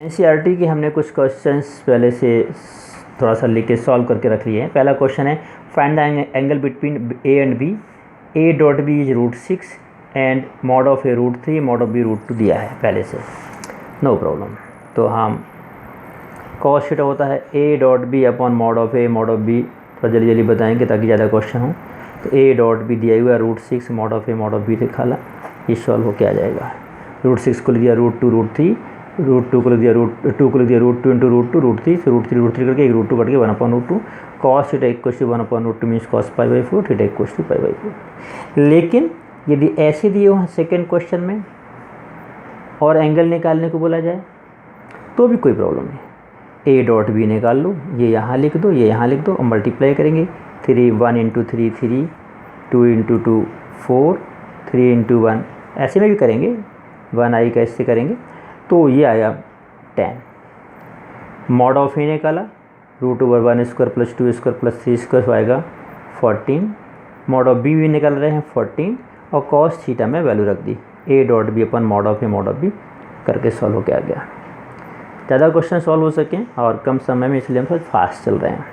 NCERT के हमने कुछ क्वेश्चंस पहले से थोड़ा सा लिख के सॉल्व करके रख लिए हैं। पहला क्वेश्चन है find the angle between A and B, A dot B is √6 and mod of A √3, mod of B √2 दिया है पहले से, नो प्रॉब्लम। तो हम कॉस थीटा होता है A dot B upon mod of A mod of B, थोड़ा जल्दी जल्दी बताएंगे ताकि ज़्यादा क्वेश्चन हो। तो ए डॉट बी दिया हुआ है √6, mod of A mod of B लिखा ला, ये सॉल्व हो क्या आ जाएगा। √6 को लिख दिया √2 √3, √2 को लिख दिया √2 को लिख दिया √2 इंटू √2 √3 से √3 करके एक √2 कट के 1/√2, cos theta equal to 1/√2 means cos π/4, theta equal to π/4। लेकिन यदि ऐसे दिए हो सेकेंड क्वेश्चन में और एंगल निकालने को बोला जाए तो भी कोई प्रॉब्लम नहीं। ए डॉट बी निकाल लो, ये यहाँ लिख दो, ये यहाँ लिख दो और मल्टीप्लाई करेंगे। 1 इंटू 3 3, 2 इंटू 2 4, 3 इंटू 1 ऐसे में भी करेंगे, 1 आई का इससे करेंगे तो ये आया 10। मॉड ऑफ ए निकाला √1² + 2² + 3² आएगा 14। मॉड ऑफ बी भी निकाल रहे हैं 14 और कॉस थीटा में वैल्यू रख दी, A dot B upon mod of A mod of B करके सॉल्व हो गया। ज़्यादा क्वेश्चन सॉल्व हो सकें और कम समय में, इसलिए हम थोड़ा फास्ट चल रहे हैं।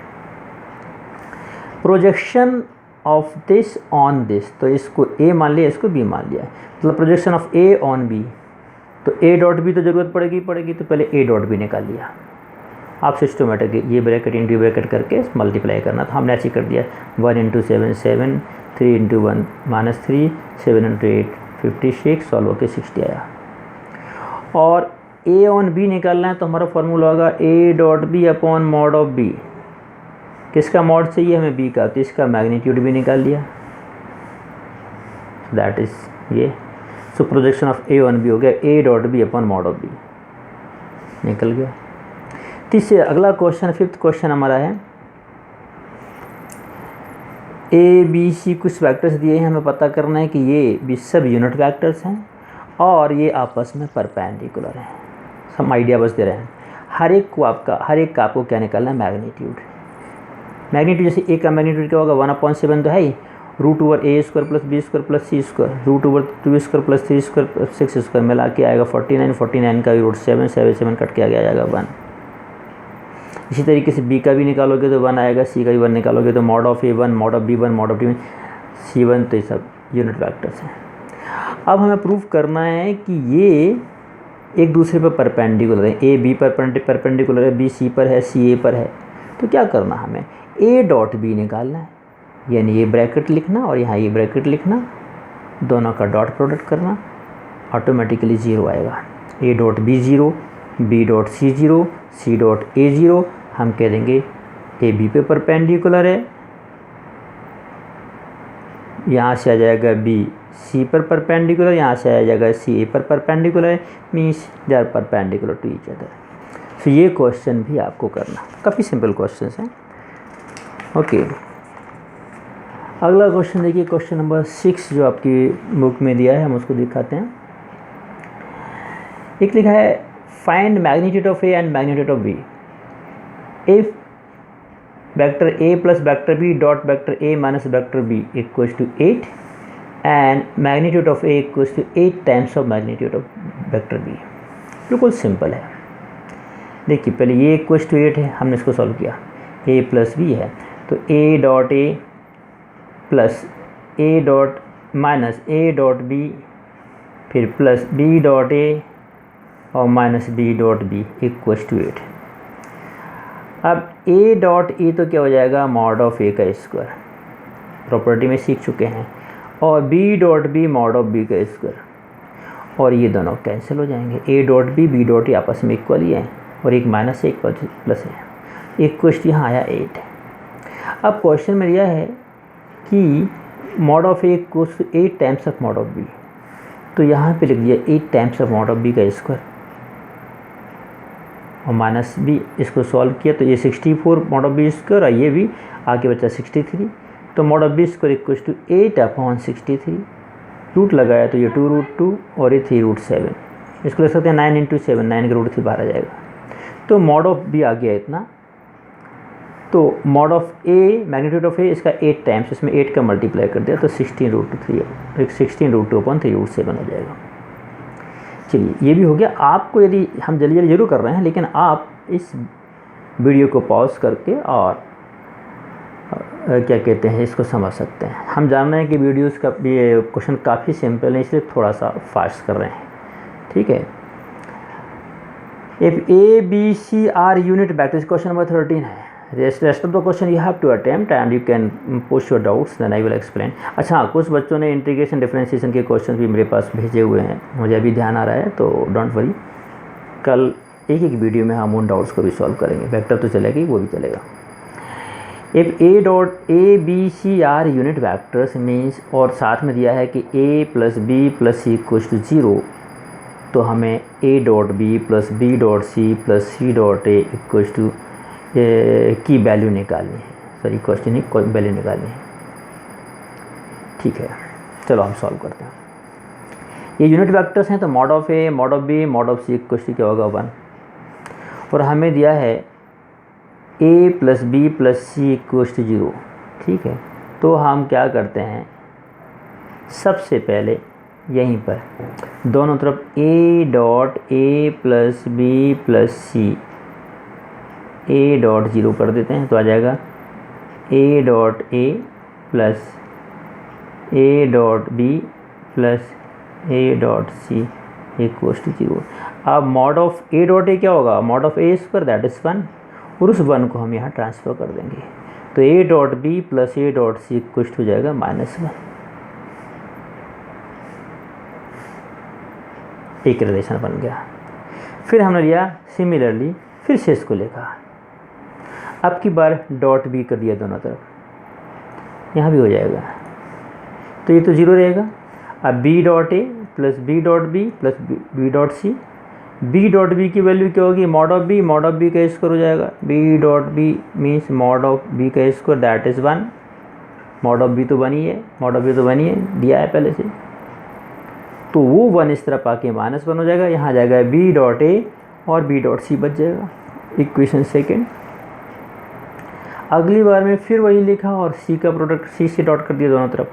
Projection of this on this, तो इसको ए मान लिया, इसको बी मान लिया, मतलब projection of A on B, तो ए डॉट बी तो ज़रूरत पड़ेगी, तो पहले ए डॉट बी निकाल लिया। आप सिस्टमेटिक ये ब्रैकेट इंटू ब्रैकेट करके मल्टीप्लाई करना, तो हमने ऐसे कर दिया। 1 इंटू 7 7, 3 इंटू 1 -3, 7 इंटू 8 56, सॉल्व होकर 60 आया। और ए ऑन बी निकालना है तो हमारा फॉर्मूला होगा A dot B upon mod of B. किसका मॉड चाहिए हमें, बी का, तो इसका मैग्नीट्यूड भी निकाल लिया, दैट इज़ ये। So projection of A on B हो गया A dot B upon mod of B, निकल गया। तीसरे अगला क्वेश्चन, फिफ्थ क्वेश्चन हमारा है ए बी सी कुछ वेक्टर्स दिए हैं, हमें पता करना है कि ये भी सब यूनिट वेक्टर्स हैं और ये आपस में परपेंडिकुलर हैं। हम आइडिया बस दे रहे हैं। हर एक का आपको क्या निकालना है, मैग्नीट्यूड। मैग्नीट्यूड जैसे ए का मैग्नीट्यूड क्या होगा, 1/7 तो है ही, √a² + b² + c², √2² + 3² 6² मिला के आएगा 49, 49 का √7, 7 कट के आ जाएगा 1। इसी तरीके से बी का भी निकालोगे तो 1 आएगा, सी का भी 1 निकालोगे तो mod of A 1, mod of B 1, mod of D C1, तो ये सब यूनिट वेक्टर्स हैं। अब हमें प्रूव करना है कि ये एक दूसरे पर परपेंडिकुलर है, ए बी पर परपेंडिकुलर है, बी सी पर है, सी ए पर है। तो क्या करना, हमें ए डॉट बी निकालना है, यानी ये ब्रैकेट लिखना और यहाँ ये ब्रैकेट लिखना, दोनों का डॉट प्रोडक्ट करना, ऑटोमेटिकली 0 आएगा। A dot B 0, B dot C 0, C dot A 0। हम कह देंगे ए बी पे परपेंडिकुलर है, यहाँ से आ जाएगा बी सी पर परपेंडिकुलर, यहाँ से आ जाएगा सी ए पर परपेंडिकुलर है, means they are perpendicular to each other. तो ये क्वेश्चन भी आपको करना, काफ़ी सिंपल क्वेश्चन हैं। ओके, अगला क्वेश्चन देखिए, क्वेश्चन नंबर 6 जो आपकी बुक में दिया है, हम उसको दिखाते हैं। एक लिखा है find magnitude of A and magnitude of B if vector A plus vector B dot vector A minus vector B equals to 8 and magnitude of A equals to 8 times of magnitude of vector B. बिल्कुल simple है। देखिए पहले ये equals to 8 है, हमने इसको solve किया, ए plus B है, तो A dot A plus A dot minus A dot B, फिर प्लस बी डॉट ए और minus B dot B equals to 8। अब ए डॉट ए तो क्या हो जाएगा, मॉड ऑफ ए का स्क्वायर, प्रॉपर्टी में सीख चुके हैं, और B dot B mod of B का स्क्वायर, और ये दोनों कैंसिल हो जाएंगे। A dot B dot A आपस में इक्वल ही है, और एक माइनस है एक प्लस है, इक्वल्स यहाँ आया 8। अब क्वेश्चन में दिया है कि mod of A equals to 8 times of mod of B, तो यहाँ पे लिख दिया 8 times of mod of B का स्क्वायर और माइनस बी, इसको सॉल्व किया तो ये 64 मॉड ऑफ बी स्क्वायर, और ये भी आगे बचा 63, तो mod of B square equals to 8/63। Root लगाया तो ये 2√2 और ये 3√7, इसको लिख सकते हैं 9 इंटू 7, 9 का √3 बाहर आ जाएगा। तो मॉड ऑफ बी आ गया इतना, तो mod of A magnitude of A इसका 8 टाइम्स, इसमें 8 का मल्टीप्लाई कर दिया तो 16√3, 16√2/3√7 हो जाएगा। चलिए ये भी हो गया। आपको यदि हम जल्दी जल्दी जरूर कर रहे हैं, लेकिन आप इस वीडियो को पॉज करके और क्या कहते हैं इसको समझ सकते हैं। हम जान रहे हैं कि वीडियोस का ये क्वेश्चन काफ़ी सिंपल है, इसलिए थोड़ा सा फास्ट कर रहे हैं, ठीक है। If A B C are unit vectors, question number 13 है। Rest of the question you have to attempt and you can push your doubts, then I will explain. अच्छा, कुछ बच्चों ने इंटीग्रेशन डिफरेंशिएशन के क्वेश्चन भी मेरे पास भेजे हुए हैं, मुझे अभी ध्यान आ रहा है, तो डोंट वरी, कल एक एक वीडियो में हम उन डाउट्स को भी सॉल्व करेंगे। वेक्टर तो चलेगा ही, वो भी चलेगा। If A dot A B C are unit vectors means, और साथ में दिया है कि A plus B plus C equals to 0, तो हमें A dot B plus B dot C plus C dot A equals to की वैल्यू निकालनी है। सॉरी, क्वेश्चन ही वैल्यू निकालनी है, ठीक है। चलो हम सॉल्व करते हैं। ये यूनिट वैक्टर्स हैं, तो mod of A, mod of B, mod of C equals to क्या होगा 1, और हमें दिया है A plus B plus C equals to 0, ठीक है। तो हम क्या करते हैं, सबसे पहले यहीं पर दोनों तरफ A dot A plus B plus C, A dot 0 कर देते हैं, तो आ जाएगा A dot A plus A dot B plus A dot C equals to 0। अब mod of A dot A क्या होगा, mod of A square, that is 1, और उस 1 को हम यहाँ ट्रांसफ़र कर देंगे, तो A dot B plus A dot C equals to हो जाएगा -1। एक रिलेशन बन गया। फिर हमने लिया सिमिलरली, फिर से इसको लिखा, अब की बार डॉट बी कर दिया दोनों तरफ, यहाँ भी हो जाएगा, तो ये तो 0 रहेगा। अब B dot A plus B dot B plus B dot C, B dot B की वैल्यू क्या होगी, मॉड ऑफ बी का स्क्वायर हो जाएगा, B dot B means mod of B का square, that is 1, mod of B तो 1 ही है, mod of B तो 1 ही है, दिया है पहले से, तो वो 1 इस तरफ आके -1 हो जाएगा, यहाँ आ जाएगा बी डॉट ए और बी डॉट सी बच जाएगा। इक्वेशन सेकेंड, अगली बार में फिर वही लिखा और सी का प्रोडक्ट सी से डॉट कर दिया दोनों तरफ,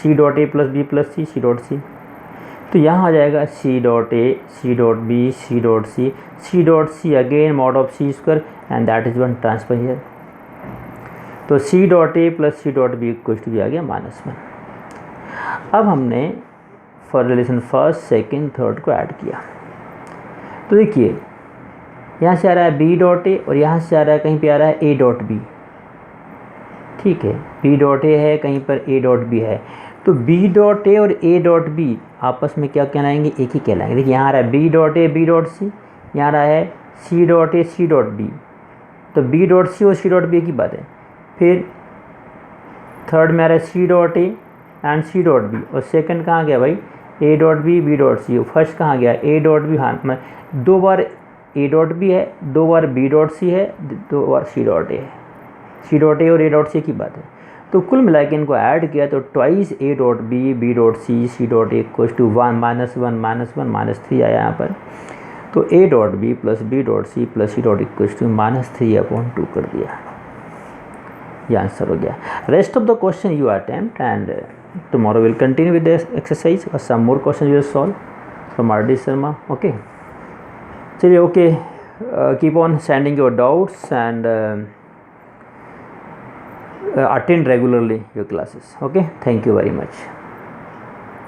C dot A plus B plus C, C dot C, तो यहाँ आ जाएगा C dot A, C dot B, C dot C, C dot C again mod of C square and that is 1 transfer here, तो C dot A plus C dot B equal to आ गया -1। अब हमने for relation first second third को add किया, तो देखिए यहाँ से आ रहा है बी डॉट ए और यहाँ से आ रहा है कहीं पे आ रहा है ए डॉट बी, ठीक है, बी डॉट ए है कहीं पर, ए डॉट बी है, तो बी डॉट ए और ए डॉट बी आपस में क्या कहलाएंगे, एक ही कहलाएंगे। देखिए यहाँ आ रहा है B dot A B dot C, यहाँ आ रहा है C dot A C dot B, तो बी डॉट सी और सी डॉट बी की बात है। फिर थर्ड में आ रहा है C dot A and C dot B, और सेकंड कहाँ गया भाई, A dot B dot C, first कहाँ गया, ए डॉट बी, हाँ मतलब 2 बार ए डॉट बी है, 2 बार बी डॉट सी है, 2 बार सी डॉट ए है, सी डॉट ए और ए डॉट सी की बात है। तो कुल मिला के इनको ऐड किया तो twice A dot B B dot C C dot A equals to 1 -1 -3 आया यहाँ पर, तो A dot B plus B dot C plus C dot equals to -3/2 कर दिया, ये आंसर हो गया। Rest of the question you attempt and tomorrow we'll continue with this exercise or some more questions you will solve from R.D. Sharma. Okay, चलिए, okay, keep on sending your doubts and attend regularly your classes. Okay, thank you very much.